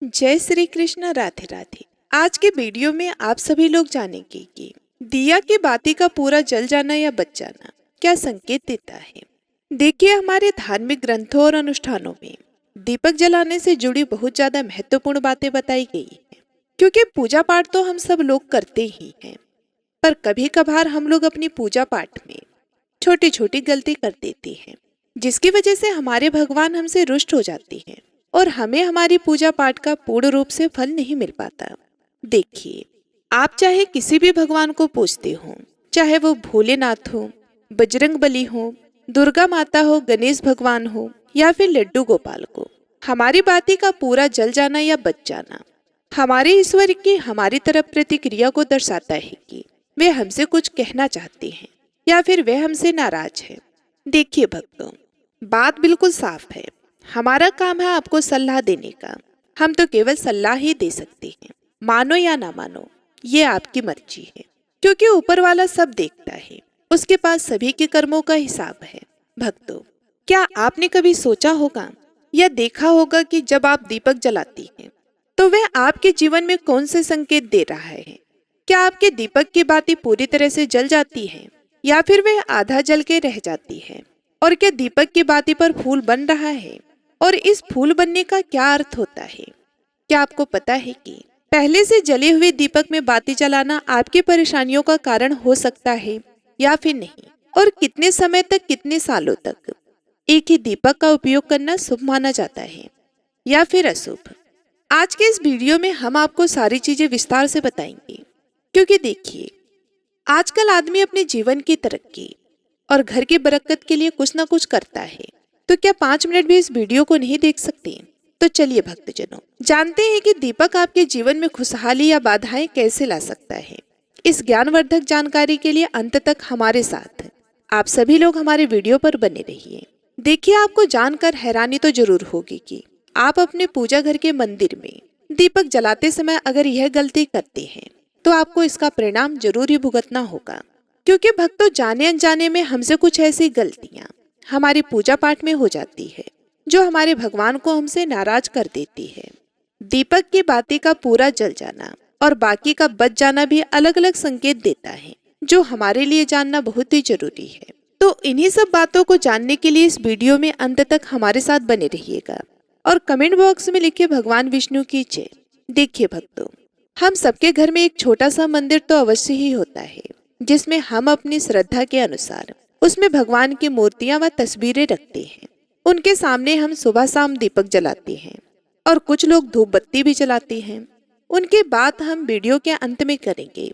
जय श्री कृष्ण। राधे राधे। आज के वीडियो में आप सभी लोग जानेंगे कि दिया की बाती का पूरा जल जाना या बच जाना क्या संकेत देता है। देखिए, हमारे धार्मिक ग्रंथों और अनुष्ठानों में दीपक जलाने से जुड़ी बहुत ज्यादा महत्वपूर्ण बातें बताई गई है। क्योंकि पूजा पाठ तो हम सब लोग करते ही हैं, पर कभी कभार हम लोग अपनी पूजा पाठ में छोटी छोटी गलती कर देते हैं, जिसकी वजह से हमारे भगवान हमसे रुष्ट हो जाते हैं और हमें हमारी पूजा पाठ का पूर्ण रूप से फल नहीं मिल पाता। देखिए, आप चाहे किसी भी भगवान को पूजते हो, चाहे वो भोलेनाथ हो, बजरंग बली हो, दुर्गा माता हो, गणेश भगवान हो या फिर लड्डू गोपाल को, हमारी बाती का पूरा जल जाना या बच जाना हमारे ईश्वर की हमारी तरफ प्रतिक्रिया को दर्शाता है कि वे हमसे कुछ कहना चाहते हैं या फिर वे हमसे नाराज है। देखिए भक्तों, बात बिल्कुल साफ है। हमारा काम है आपको सलाह देने का। हम तो केवल सलाह ही दे सकते हैं, मानो या ना मानो ये आपकी मर्जी है। क्योंकि ऊपर वाला सब देखता है, उसके पास सभी के कर्मों का हिसाब है। भक्तों, क्या आपने कभी सोचा होगा या देखा होगा कि जब आप दीपक जलाती हैं तो वह आपके जीवन में कौन से संकेत दे रहा है? क्या आपके दीपक की बाती पूरी तरह से जल जाती है या फिर वह आधा जल के रह जाती है? और क्या दीपक की बाती पर फूल बन रहा है? और इस फूल बनने का क्या अर्थ होता है? क्या आपको पता है कि पहले से जले हुए दीपक में बाती जलाना आपकी परेशानियों का कारण हो सकता है या फिर नहीं? और कितने समय तक, कितने सालों तक एक ही दीपक का उपयोग करना शुभ माना जाता है या फिर अशुभ? आज के इस वीडियो में हम आपको सारी चीजें विस्तार से बताएंगे। क्योंकि देखिए, आजकल आदमी अपने जीवन की तरक्की और घर की बरकत के लिए कुछ ना कुछ करता है, तो क्या 5 मिनट भी इस वीडियो को नहीं देख सकते? तो चलिए भक्तजनों, जानते हैं कि दीपक आपके जीवन में खुशहाली या बाधाएं कैसे ला सकता है। इस ज्ञानवर्धक जानकारी के लिए अंत तक हमारे साथ आप सभी लोग हमारे वीडियो पर बने रहिए। देखिए, आपको जानकर हैरानी तो जरूर होगी कि आप अपने पूजा घर के मंदिर में दीपक जलाते समय अगर यह गलती करते हैं तो आपको इसका परिणाम जरूर ही भुगतना होगा। क्योंकि भक्तों, जाने अनजाने में हमसे कुछ ऐसी गलतियां हमारी पूजा पाठ में हो जाती है जो हमारे भगवान को हमसे नाराज कर देती है। दीपक की बाती का पूरा जल जाना और बाकी का बच जाना भी अलग अलग संकेत देता है, जो हमारे लिए जानना बहुत ही जरूरी है। तो इन्हीं सब बातों को जानने के लिए इस वीडियो में अंत तक हमारे साथ बने रहिएगा और कमेंट बॉक्स में लिखिए भगवान विष्णु की जय। देखिए भक्तों, हम सबके घर में एक छोटा सा मंदिर तो अवश्य ही होता है, जिसमें हम अपनी श्रद्धा के अनुसार उसमें भगवान की मूर्तियां व तस्वीरें रखते हैं। उनके सामने हम सुबह शाम दीपक जलाते हैं और कुछ लोग धूप बत्ती भी जलाते हैं। उनकी बात हम वीडियो के अंत में करेंगे।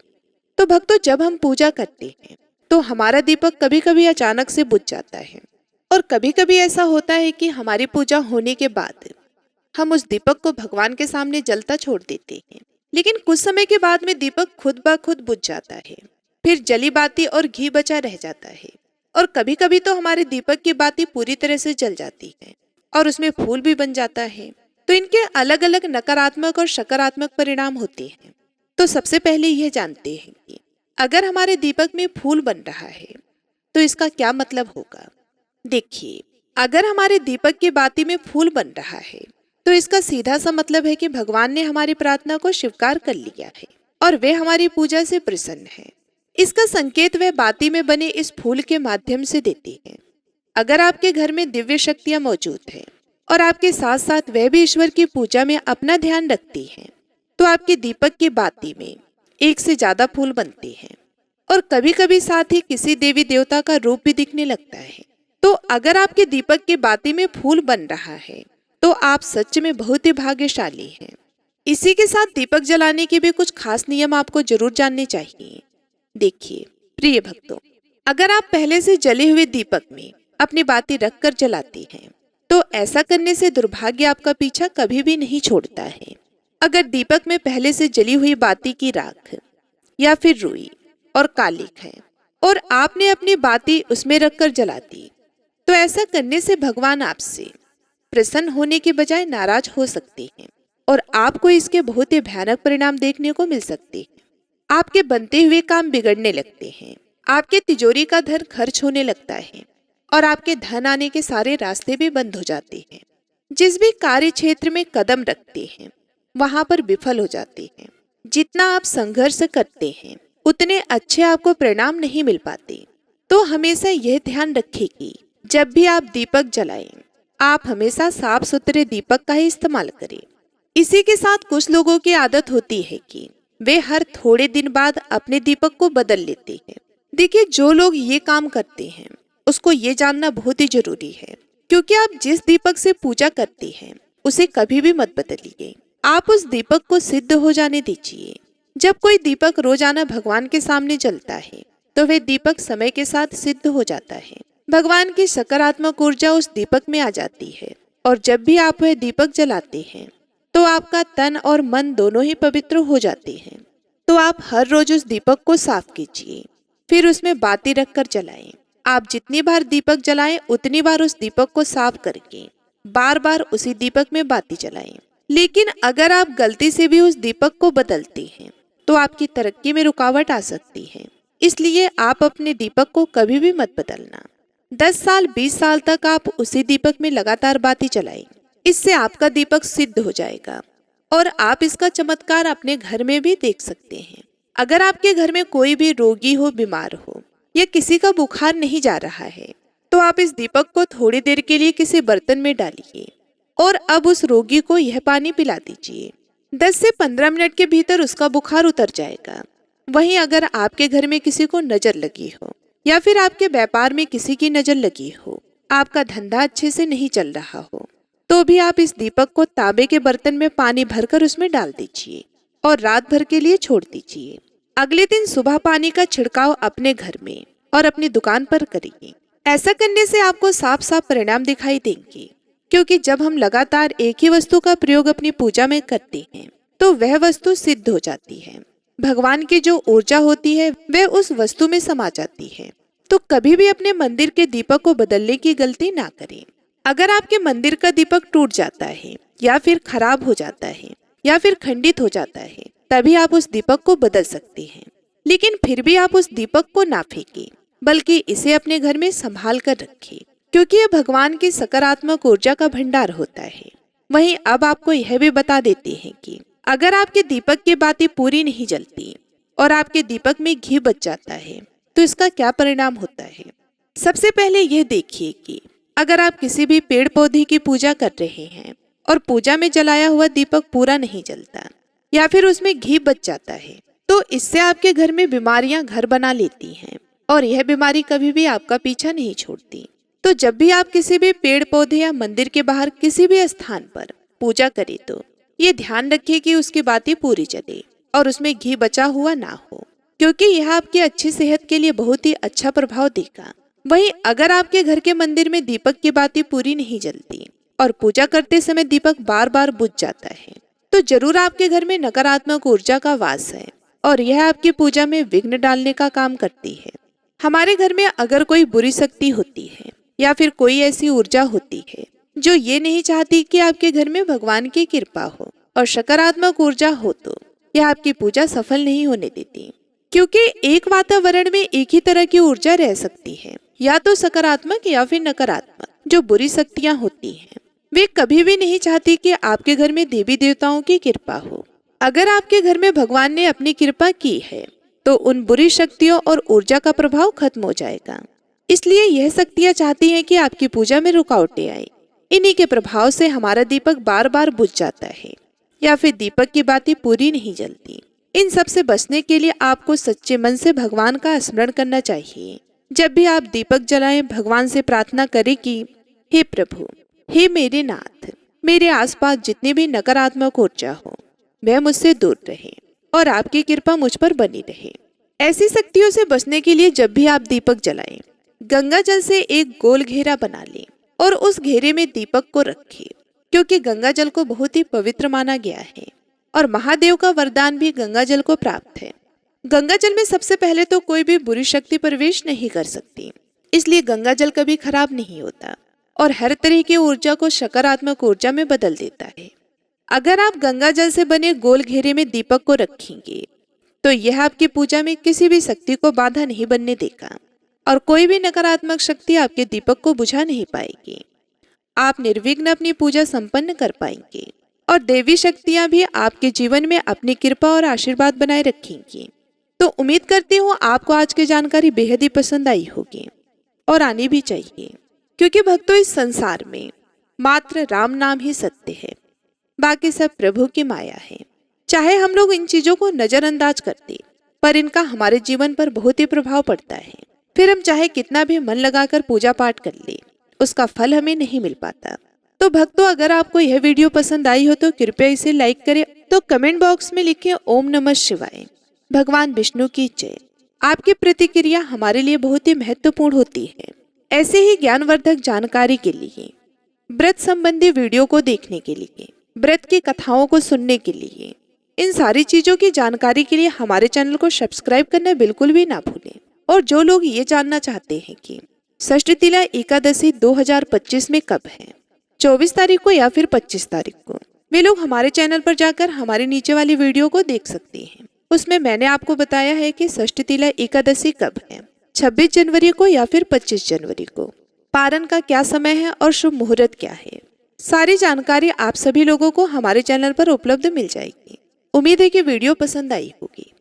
तो भक्तों, जब हम पूजा करते हैं तो हमारा दीपक कभी कभी अचानक से बुझ जाता है और कभी कभी ऐसा होता है कि हमारी पूजा होने के बाद हम उस दीपक को भगवान के सामने जलता छोड़ देते हैं। लेकिन कुछ समय के बाद में दीपक खुद ब खुद बुझ जाता है, फिर जली बाती और घी बचा रह जाता है। और कभी कभी तो हमारे दीपक की बाती पूरी तरह से जल जाती है और उसमें फूल भी बन जाता है। तो इनके अलग अलग नकारात्मक और सकारात्मक परिणाम होते हैं। तो सबसे पहले यह जानते हैं कि अगर हमारे दीपक में फूल बन रहा है तो इसका क्या मतलब होगा। देखिए, अगर हमारे दीपक की बाती में फूल बन रहा है तो इसका सीधा सा मतलब है कि भगवान ने हमारी प्रार्थना को स्वीकार कर लिया है और वे हमारी पूजा से प्रसन्न है। इसका संकेत वह बाती में बने इस फूल के माध्यम से देते हैं। अगर आपके घर में दिव्य शक्तियां मौजूद हैं और आपके साथ साथ वह भी ईश्वर की पूजा में अपना ध्यान रखती हैं, तो आपके दीपक की बाती में एक से ज्यादा फूल बनते हैं और कभी कभी साथ ही किसी देवी देवता का रूप भी दिखने लगता है। तो अगर आपके दीपक की बाती में फूल बन रहा है तो आप सच में बहुत ही भाग्यशाली हैं। इसी के साथ दीपक जलाने के भी कुछ खास नियम आपको जरूर जानने चाहिए। देखिए प्रिय भक्तों, अगर आप पहले से जले हुए दीपक में अपनी बाती रखकर जलाती हैं तो ऐसा करने से दुर्भाग्य आपका पीछा कभी भी नहीं छोड़ता है। अगर दीपक में पहले से जली हुई बाती की राख या फिर रुई और कालिक है और आपने अपनी बाती उसमें रखकर जला दी, तो ऐसा करने से भगवान आपसे प्रसन्न होने के बजाय नाराज हो सकते हैं और आपको इसके बहुत ही भयानक परिणाम देखने को मिल सकते हैं। आपके बनते हुए काम बिगड़ने लगते हैं, आपके तिजोरी का धन खर्च होने लगता है और आपके धन आने के सारे रास्ते भी बंद हो जाते हैं। जिस भी कार्य क्षेत्र में कदम रखते हैं वहां पर विफल हो जाते हैं। जितना आप संघर्ष करते हैं उतने अच्छे आपको परिणाम नहीं मिल पाते। तो हमेशा यह ध्यान रखें कि जब भी आप दीपक जलाएं, आप हमेशा साफ सुथरे दीपक का ही इस्तेमाल करें। इसी के साथ कुछ लोगों की आदत होती है कि वे हर थोड़े दिन बाद अपने दीपक को बदल लेते हैं। देखिए, जो लोग ये काम करते हैं उसको ये जानना बहुत ही जरूरी है, क्योंकि आप जिस दीपक से पूजा करते हैं उसे कभी भी मत बदलिए। आप उस दीपक को सिद्ध हो जाने दीजिए। जब कोई दीपक रोजाना भगवान के सामने जलता है तो वह दीपक समय के साथ सिद्ध हो जाता है। भगवान की सकारात्मक ऊर्जा उस दीपक में आ जाती है, और जब भी आप वह दीपक जलाते हैं तो आपका तन और मन दोनों ही पवित्र हो जाते हैं। तो आप हर रोज उस दीपक को साफ कीजिए, फिर उसमें बाती रखकर जलाएं। आप जितनी बार दीपक जलाएं उतनी बार उस दीपक को साफ करके बार बार उसी दीपक में बाती जलाएं। लेकिन अगर आप गलती से भी उस दीपक को बदलते हैं तो आपकी तरक्की में रुकावट आ सकती है। इसलिए आप अपने दीपक को कभी भी मत बदलना। 10 साल 20 साल तक आप उसी दीपक में लगातार बाती जलाएं। इससे आपका दीपक सिद्ध हो जाएगा, और आप इसका चमत्कार अपने घर में भी देख सकते हैं। अगर आपके घर में कोई भी रोगी हो, बीमार हो, या किसी का बुखार नहीं जा रहा है, तो आप इस दीपक को थोड़ी देर के लिए किसी बर्तन में डालिए और अब उस रोगी को यह पानी पिला दीजिए। 10 से 15 मिनट के भीतर उसका बुखार उतर जाएगा। वहीं अगर आपके घर में किसी को नजर लगी हो, या फिर आपके व्यापार में किसी की नजर लगी हो, आपका धंधा अच्छे से नहीं चल रहा हो, तो भी आप इस दीपक को तांबे के बर्तन में पानी भरकर उसमें डाल दीजिए और रात भर के लिए छोड़ दीजिए। अगले दिन सुबह पानी का छिड़काव अपने घर में और अपनी दुकान पर करिए। ऐसा करने से आपको साफ साफ परिणाम दिखाई देंगे, क्योंकि जब हम लगातार एक ही वस्तु का प्रयोग अपनी पूजा में करते हैं तो वह वस्तु सिद्ध हो जाती है। भगवान की जो ऊर्जा होती है वह उस वस्तु में समा जाती है। तो कभी भी अपने मंदिर के दीपक को बदलने की गलती ना करें। अगर आपके मंदिर का दीपक टूट जाता है, या फिर खराब हो जाता है, या फिर खंडित हो जाता है, तभी आप उस दीपक को बदल सकते हैं। लेकिन फिर भी आप उस दीपक को ना फेंकें, बल्कि इसे अपने घर में संभाल कर रखें, क्योंकि यह भगवान की सकारात्मक ऊर्जा का भंडार होता है। वहीं अब आपको यह भी बता देते हैं कि अगर आपके दीपक की बाती पूरी नहीं जलती और आपके दीपक में घी बच जाता है तो इसका क्या परिणाम होता है। सबसे पहले यह देखिए कि अगर आप किसी भी पेड़ पौधे की पूजा कर रहे हैं और पूजा में जलाया हुआ दीपक पूरा नहीं जलता, या फिर उसमें घी बच जाता है, तो इससे आपके घर में बीमारियां घर बना लेती हैं, और यह बीमारी कभी भी आपका पीछा नहीं छोड़ती। तो जब भी आप किसी भी पेड़ पौधे या मंदिर के बाहर किसी भी स्थान पर पूजा करें तो ये ध्यान रखिए कि उसकी बाती पूरी जले और उसमें घी बचा हुआ ना हो, क्योंकि यह आपकी अच्छी सेहत के लिए बहुत ही अच्छा प्रभाव देगा। वहीं अगर आपके घर के मंदिर में दीपक की बाती पूरी नहीं जलती और पूजा करते समय दीपक बार बार बुझ जाता है, तो जरूर आपके घर में नकारात्मक ऊर्जा का वास है, और यह आपकी पूजा में विघ्न डालने का काम करती है। हमारे घर में अगर कोई बुरी शक्ति होती है, या फिर कोई ऐसी ऊर्जा होती है जो ये नहीं चाहती कि आपके घर में भगवान की कृपा हो और सकारात्मक ऊर्जा हो, तो यह आपकी पूजा सफल नहीं होने देती। क्योंकि एक वातावरण में एक ही तरह की ऊर्जा रह सकती है, या तो सकारात्मक या फिर नकारात्मक। जो बुरी शक्तियां होती हैं वे कभी भी नहीं चाहती कि आपके घर में देवी देवताओं की कृपा हो। अगर आपके घर में भगवान ने अपनी कृपा की है तो उन बुरी शक्तियों और ऊर्जा का प्रभाव खत्म हो जाएगा। इसलिए यह शक्तियां चाहती हैं कि आपकी पूजा में रुकावटें आए। इन्हीं के प्रभाव से हमारा दीपक बार बार बुझ जाता है, या फिर दीपक की बाती पूरी नहीं जलती। इन सब से बचने के लिए आपको सच्चे मन से भगवान का स्मरण करना चाहिए। जब भी आप दीपक जलाएं, भगवान से प्रार्थना करें कि हे प्रभु, हे मेरे नाथ, मेरे आसपास जितनी भी नकारात्मक ऊर्जा हो वह मुझसे दूर रहे और आपकी कृपा मुझ पर बनी रहे। ऐसी शक्तियों से बचने के लिए जब भी आप दीपक जलाएं, गंगा जल से एक गोल घेरा बना लें और उस घेरे में दीपक को रखें, क्योंकि गंगा जल को बहुत ही पवित्र माना गया है और महादेव का वरदान भी गंगा जल को प्राप्त है। गंगा जल में सबसे पहले तो कोई भी बुरी शक्ति प्रवेश नहीं कर सकती, इसलिए गंगा जल कभी खराब नहीं होता और हर तरह की ऊर्जा को सकारात्मक ऊर्जा में बदल देता है। अगर आप गंगा जल से बने गोल घेरे में दीपक को रखेंगे तो यह आपकी पूजा में किसी भी शक्ति को बाधा नहीं बनने देगा और कोई भी नकारात्मक शक्ति आपके दीपक को बुझा नहीं पाएगी। आप निर्विघ्न अपनी पूजा संपन्न कर पाएंगे। और देवी शक्तियां भी आपके जीवन में अपनी कृपा और आशीर्वाद बनाए रखेंगी। तो उम्मीद करती हूँ आपको आज की जानकारी बेहद ही पसंद आई होगी और आनी भी चाहिए, क्योंकि भक्तों इस संसार में मात्र राम नाम ही सत्य है, बाकी सब प्रभु की माया है। चाहे हम लोग इन चीजों को नजरअंदाज करते, पर इनका हमारे जीवन पर बहुत ही प्रभाव पड़ता है। फिर हम चाहे कितना भी मन लगाकर पूजा पाठ कर ले, उसका फल हमें नहीं मिल पाता। तो भक्तों, अगर आपको यह वीडियो पसंद आई हो तो कृपया इसे लाइक करें, तो कमेंट बॉक्स में लिखें ओम नमः शिवाय, भगवान विष्णु की जय। आपकी प्रतिक्रिया हमारे लिए बहुत ही महत्वपूर्ण होती है। ऐसे ही ज्ञानवर्धक जानकारी के लिए, व्रत संबंधी वीडियो को देखने के लिए, व्रत की कथाओं को सुनने के लिए, इन सारी चीजों की जानकारी के लिए हमारे चैनल को सब्सक्राइब करना बिल्कुल भी ना भूलें। और जो लोग ये जानना चाहते हैं कि षष्ठी तिला एकादशी 2025 में कब है, 24 तारीख को या फिर 25 तारीख को, वे लोग हमारे चैनल पर जाकर हमारे नीचे वाली वीडियो को देख सकते हैं। उसमें मैंने आपको बताया है कि षष्ठी तिला एकादशी कब है, 26 जनवरी को या फिर 25 जनवरी को, पारण का क्या समय है और शुभ मुहूर्त क्या है। सारी जानकारी आप सभी लोगों को हमारे चैनल पर उपलब्ध मिल जाएगी। उम्मीद है कि वीडियो पसंद आई होगी।